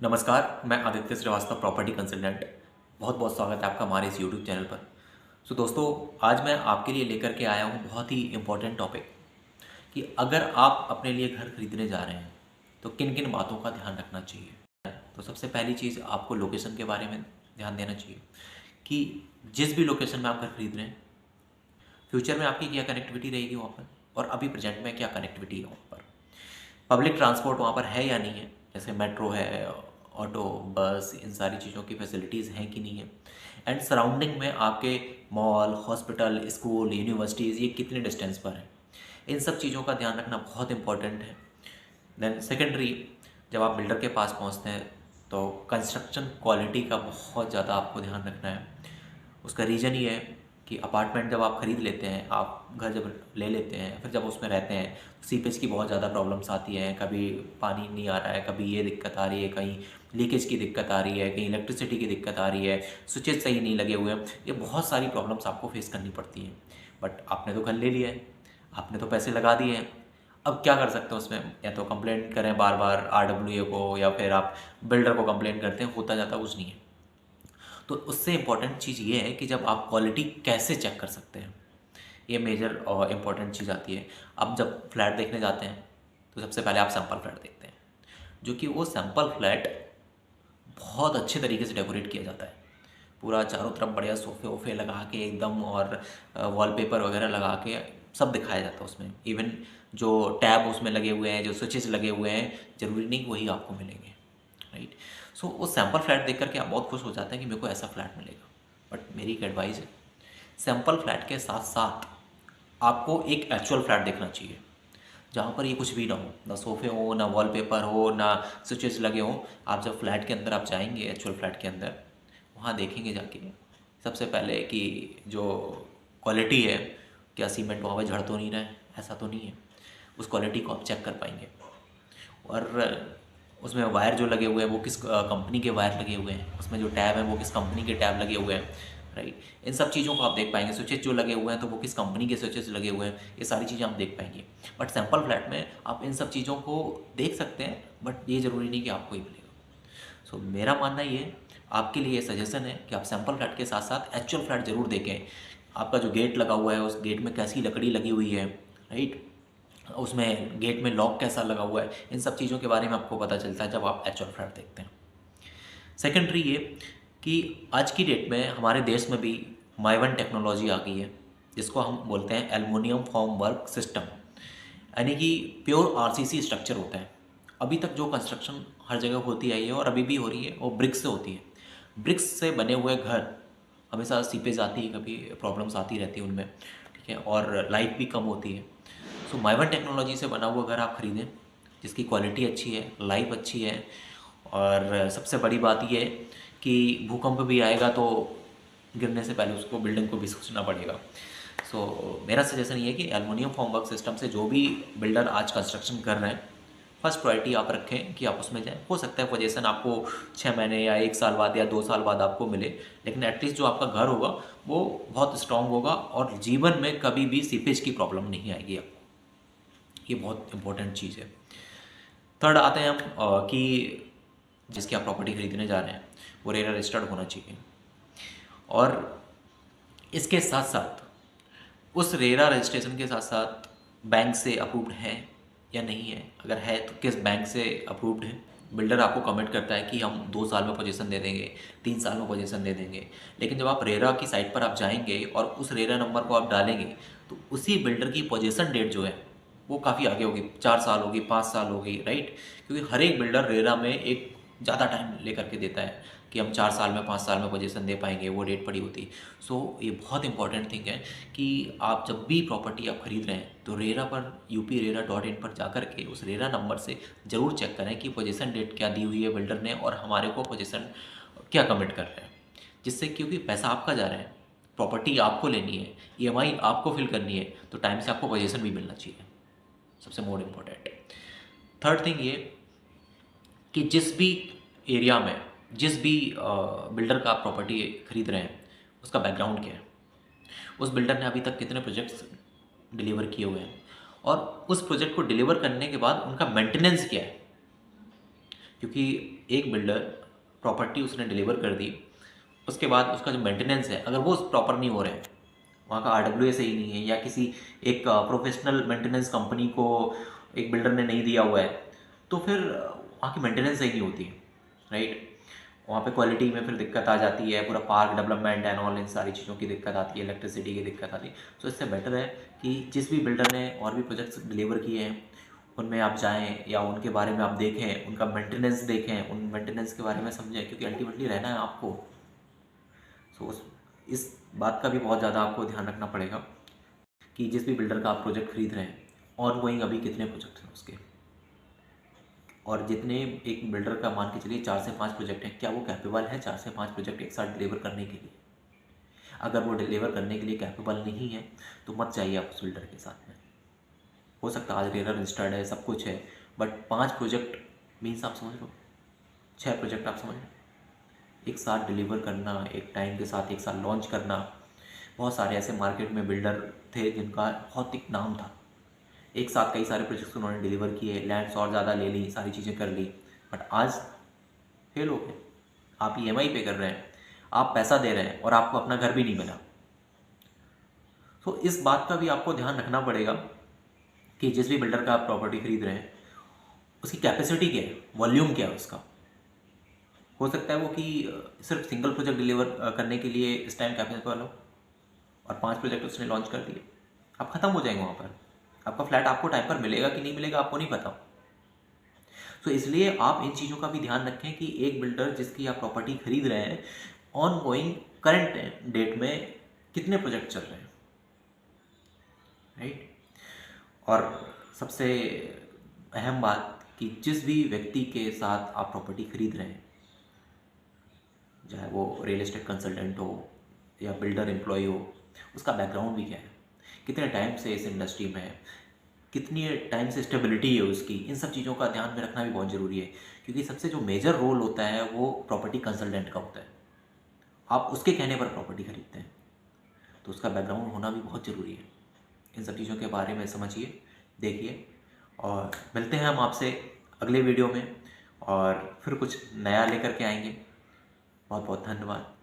नमस्कार, मैं Aditya Srivastava property consultant. बहुत बहुत स्वागत है आपका हमारे इस यूट्यूब चैनल पर। दोस्तों, आज मैं आपके लिए लेकर के आया हूँ बहुत ही इम्पोर्टेंट टॉपिक कि अगर आप अपने लिए घर खरीदने जा रहे हैं तो किन किन बातों का ध्यान रखना चाहिए। तो सबसे पहली चीज़, आपको लोकेशन के बारे में ध्यान देना चाहिए कि जिस भी लोकेशन में आप घर खरीद रहे हैं, फ्यूचर में आपकी क्या कनेक्टिविटी रहेगी वहाँ पर, और अभी प्रेजेंट में क्या कनेक्टिविटी है वहाँ पर। पब्लिक ट्रांसपोर्ट वहाँ पर है या नहीं है, जैसे मेट्रो है, ऑटो, बस, इन सारी चीज़ों की फैसिलिटीज़ हैं कि नहीं है। एंड सराउंडिंग में आपके मॉल, हॉस्पिटल, स्कूल, यूनिवर्सिटीज़ ये कितने डिस्टेंस पर हैं, इन सब चीज़ों का ध्यान रखना बहुत इंपॉर्टेंट है। देन सेकेंडरी, जब आप बिल्डर के पास पहुँचते हैं तो कंस्ट्रक्शन क्वालिटी का बहुत ज़्यादा आपको ध्यान रखना है। उसका रीज़न ये है कि अपार्टमेंट जब आप ख़रीद लेते हैं, आप घर जब ले लेते हैं, फिर जब उसमें रहते हैं, सीपेज की बहुत ज़्यादा प्रॉब्लम्स आती हैं। कभी पानी नहीं आ रहा है, कभी ये दिक्कत आ रही है, कहीं लीकेज की दिक्कत आ रही है, कहीं इलेक्ट्रिसिटी की दिक्कत आ रही है, स्विचेज सही नहीं लगे हुए हैं। ये बहुत सारी प्रॉब्लम्स आपको फेस करनी पड़ती हैं। बट आपने तो घर ले लिया है, आपने तो पैसे लगा दिए हैं, अब क्या कर सकते हैं उसमें। या तो कंप्लेंट करें बार बार RWA को, या फिर आप बिल्डर को कंप्लेंट करते हैं, होता जाता कुछ नहीं है। तो उससे इम्पॉर्टेंट चीज़ ये है कि जब आप क्वालिटी कैसे चेक कर सकते हैं, ये मेजर और इम्पॉर्टेंट चीज़ आती है। अब जब फ्लैट देखने जाते हैं तो सबसे पहले आप सैम्पल फ्लैट देखते हैं, जो कि वो सैम्पल फ्लैट बहुत अच्छे तरीके से डेकोरेट किया जाता है। पूरा चारों तरफ बढ़िया सोफे वोफे लगा के एकदम, और वॉलपेपर वगैरह लगा के सब दिखाया जाता है उसमें। इवन जो टैब उसमें लगे हुए हैं, जो स्विचेस लगे हुए हैं, ज़रूरी नहीं कि वही आपको मिलेंगे, राइट। सो वो सैम्पल फ्लैट देख करके आप बहुत खुश हो जाते हैं कि मेरे को ऐसा फ्लैट मिलेगा। बट मेरी एक एडवाइस है, सैम्पल फ्लैट के साथ साथ आपको एक एक्चुअल फ्लैट देखना चाहिए, जहाँ पर ये कुछ भी ना हो, ना सोफे हो, ना वॉलपेपर हो, ना स्विचेस लगे हों। आप जब फ्लैट के अंदर आप जाएंगे, एक्चुअल फ्लैट के अंदर, वहाँ देखेंगे जाके सबसे पहले कि जो क्वालिटी है, क्या सीमेंट वहाँ पर झड़ तो नहीं रहा है, ऐसा तो नहीं है। उस क्वालिटी को आप चेक कर पाएंगे। और उसमें वायर जो लगे हुए हैं वो किस कंपनी के वायर लगे हुए हैं, उसमें जो टैब हैं वो किस कंपनी के टैब लगे हुए हैं, राइट। इन सब चीज़ों को आप देख पाएंगे। स्विचेज जो लगे हुए हैं तो वो किस कंपनी के स्विचेज लगे हुए हैं, ये सारी चीज़ें आप देख पाएंगे। बट सैम्पल फ्लैट में आप इन सब चीज़ों को देख सकते हैं, बट ये ज़रूरी नहीं कि आपको ही मिलेगा। सो मेरा मानना ये, आपके लिए सजेशन है कि आप सैम्पल फ्लैट के साथ साथ एक्चुअल फ्लैट ज़रूर देखें। आपका जो गेट लगा हुआ है, उस गेट में कैसी लकड़ी लगी हुई है, राइट, उसमें गेट में लॉक कैसा लगा हुआ है, इन सब चीज़ों के बारे में आपको पता चलता है जब आप एक्चुअल फ्लैट देखते हैं। सेकेंडरी ये कि आज की डेट में हमारे देश में भी माइवन टेक्नोलॉजी आ गई है, जिसको हम बोलते हैं एल्युमिनियम फॉर्म वर्क सिस्टम, यानी कि प्योर RCC स्ट्रक्चर होता है। अभी तक जो कंस्ट्रक्शन हर जगह होती आई है और अभी भी हो रही है, वो ब्रिक्स से होती है। ब्रिक्स से बने हुए घर हमेशा सीपेज आती है, कभी प्रॉब्लम्स आती रहती है उनमें, ठीक है, और लाइट भी कम होती है। सो माइवन टेक्नोलॉजी से बना हुआ घर आप खरीदें, जिसकी क्वालिटी अच्छी है, लाइफ अच्छी है, और सबसे बड़ी बात ये है कि भूकंप भी आएगा तो गिरने से पहले उसको, बिल्डिंग को भी सोचना पड़ेगा। सो मेरा सजेशन ये है कि एल्युमिनियम फॉर्मवर्क सिस्टम से जो भी बिल्डर आज कंस्ट्रक्शन कर रहे हैं, फर्स्ट प्रायोरिटी आप रखें कि आप उसमें जाएं। हो सकता है पोजीशन आपको 6 महीने या 1 साल बाद या 2 साल बाद आपको मिले, लेकिन एटलीस्ट जो आपका घर होगा वो बहुत स्ट्रांग होगा और जीवन में कभी भी सीपेज की प्रॉब्लम नहीं आएगी आपको। ये बहुत इंपॉर्टेंट चीज़ है। थर्ड आते हैं हम कि जिसकी आप प्रॉपर्टी खरीदने जा रहे हैं वो रेरा रजिस्टर्ड होना चाहिए, और इसके साथ साथ उस रेरा रजिस्ट्रेशन के साथ साथ बैंक से अप्रूव्ड है या नहीं है। अगर है तो किस बैंक से अप्रूव्ड है। बिल्डर आपको कमिट करता है कि हम 2 साल में पोजीशन दे देंगे, 3 साल में पोजीशन दे देंगे, लेकिन जब आप रेरा की साइट पर आप जाएंगे और उस रेरा नंबर को आप डालेंगे तो उसी बिल्डर की पोजीशन डेट जो है वो काफ़ी आगे होगी, 4 साल होगी, 5 साल होगी, राइट। क्योंकि हर एक बिल्डर रेरा में एक ज़्यादा टाइम लेकर के देता है कि हम 4 साल में, 5 साल में पोजीशन दे पाएंगे, वो डेट पड़ी होती। सो ये बहुत इंपॉर्टेंट थिंग है कि आप जब भी प्रॉपर्टी आप खरीद रहे हैं तो रेरा पर upRERA.in पर जाकर के उस रेरा नंबर से ज़रूर चेक करें कि पोजीशन डेट क्या दी हुई है बिल्डर ने और हमारे को पोजीशन क्या कमिट कर रहे हैं। जिससे, क्योंकि पैसा आपका जा रहा है, प्रॉपर्टी आपको लेनी है, EMI आपको फिल करनी है, तो टाइम से आपको पोजीशन भी मिलना चाहिए, सबसे मोर इम्पोर्टेंट। थर्ड थिंग ये कि जिस भी एरिया में, जिस भी बिल्डर का आप प्रॉपर्टी खरीद रहे हैं, उसका बैकग्राउंड क्या है, उस बिल्डर ने अभी तक कितने प्रोजेक्ट्स डिलीवर किए हुए हैं, और उस प्रोजेक्ट को डिलीवर करने के बाद उनका मेंटेनेंस क्या है। क्योंकि एक बिल्डर प्रॉपर्टी उसने डिलीवर कर दी, उसके बाद उसका जो मेंटेनेंस है अगर वो प्रॉपर नहीं हो रहे हैं, वहाँ का RWA सही नहीं है, या किसी एक प्रोफेशनल मेंटेनेंस कंपनी को एक बिल्डर ने नहीं दिया हुआ है, तो फिर वहाँ की मेंटेनेंस सही नहीं होती है, राइट। वहाँ पे क्वालिटी में फिर दिक्कत आ जाती है, पूरा park development and all in सारी चीज़ों की दिक्कत आती है, इलेक्ट्रिसिटी की दिक्कत आती है। तो इससे बेटर है कि जिस भी बिल्डर ने और भी प्रोजेक्ट्स डिलीवर किए हैं उनमें आप जाएं या उनके बारे में आप देखें, उनका मेंटेनेंस देखें, उन मेंटेनेंस के बारे में समझें, क्योंकि अल्टीमेटली रहना है आपको। सो इस बात का भी बहुत ज़्यादा आपको ध्यान रखना पड़ेगा कि जिस भी बिल्डर का आप प्रोजेक्ट खरीद रहे हैं, ऑन गोइंग अभी कितने प्रोजेक्ट हैं उसके, और जितने एक बिल्डर का मान के चलिए 4 से 5 प्रोजेक्ट हैं, क्या वो कैपेबल है 4 से 5 प्रोजेक्ट एक साथ डिलीवर करने के लिए। अगर वो डिलीवर करने के लिए कैपेबल नहीं है तो मत जाइए आप उस बिल्डर के साथ में। हो सकता है आज रेलर रजिस्टर्ड है, सब कुछ है, बट 5 प्रोजेक्ट मीन्स आप समझ लो 6 प्रोजेक्ट आप समझ लो, एक साथ डिलीवर करना, एक टाइम के साथ एक साथ लॉन्च करना। बहुत सारे ऐसे मार्केट में बिल्डर थे जिनका बहुत एक नाम था, एक साथ कई सारे प्रोजेक्ट्स उन्होंने डिलीवर किए, लैंड्स और ज़्यादा ले ली, सारी चीज़ें कर ली, बट आज फेल हो गए। आप EMI पे कर रहे हैं, आप पैसा दे रहे हैं और आपको अपना घर भी नहीं मिला। तो इस बात का भी आपको ध्यान रखना पड़ेगा कि जिस भी बिल्डर का आप प्रॉपर्टी खरीद रहे हैं उसकी कैपेसिटी क्या है, वॉल्यूम क्या है उसका। हो सकता है वो कि सिर्फ सिंगल प्रोजेक्ट डिलीवर करने के लिए इस टाइम कैपेबल हो और 5 प्रोजेक्ट उसने लॉन्च कर दिए, आप ख़त्म हो जाएंगे वहाँ पर। आपका फ्लैट आपको टाइम पर मिलेगा कि नहीं मिलेगा आपको नहीं पता। तो इसलिए आप इन चीज़ों का भी ध्यान रखें कि एक बिल्डर जिसकी आप प्रॉपर्टी खरीद रहे हैं, ऑन गोइंग करंट डेट में कितने प्रोजेक्ट चल रहे हैं, राइट। और सबसे अहम बात कि जिस भी व्यक्ति के साथ आप प्रॉपर्टी खरीद रहे हैं, चाहे वो रियल एस्टेट कंसल्टेंट हो या बिल्डर एम्प्लॉय हो, उसका बैकग्राउंड भी क्या है, कितने टाइम से इस इंडस्ट्री में है, कितनी टाइम से स्टेबिलिटी है उसकी, इन सब चीज़ों का ध्यान में रखना भी बहुत ज़रूरी है। क्योंकि सबसे जो मेजर रोल होता है वो प्रॉपर्टी कंसल्टेंट का होता है, आप उसके कहने पर प्रॉपर्टी खरीदते हैं, तो उसका बैकग्राउंड होना भी बहुत ज़रूरी है। इन सब चीज़ों के बारे में समझिए, देखिए, और मिलते हैं हम आपसे अगले वीडियो में और फिर कुछ नया लेकर के आएंगे। बहुत बहुत धन्यवाद।